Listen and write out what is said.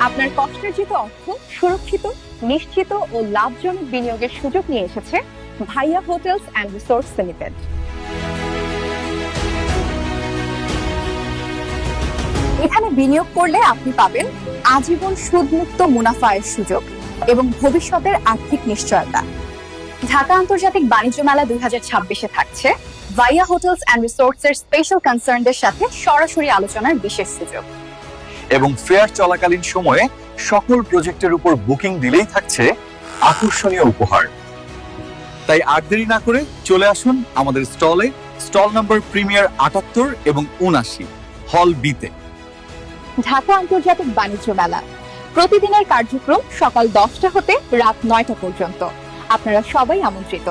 আপনার কষ্টার্জিত অর্থ সুরক্ষিত, নিশ্চিত ও লাভজনক বিনিয়োগের সুযোগ নিয়ে এসেছে ভাইয়া হোটেলস অ্যান্ড রিসোর্টস লিমিটেড। এখানে বিনিয়োগ করলে আপনি পাবেন আজীবন সুদমুক্ত মুনাফা আয়ের সুযোগ এবং ভবিষ্যতের আর্থিক নিশ্চয়তা। ঢাকা আন্তর্জাতিক বাণিজ্য মেলা 2026-এ থাকছে ভাইয়া হোটেলস অ্যান্ড রিসোর্টস এর স্পেশাল কনসার্নদের সাথে সরাসরি আলোচনার বিশেষ সুযোগ। এবং ফেয়ার চলাকালীন সময়ে সকল প্রজেক্টের উপর বুকিং দিলেই থাকছে আকর্ষণীয় উপহার। তাই আর দেরি না করে চলে আসুন আমাদের স্টলে, স্টল নম্বর প্রিমিয়ার 78 এবং 79, হল বিতে। ঢাকা আন্তর্জাতিক বাণিজ্য মেলা প্রতিদিনের কার্যক্রম সকাল 10টা হতে রাত 9টা পর্যন্ত। আপনারা সবাই আমন্ত্রিত।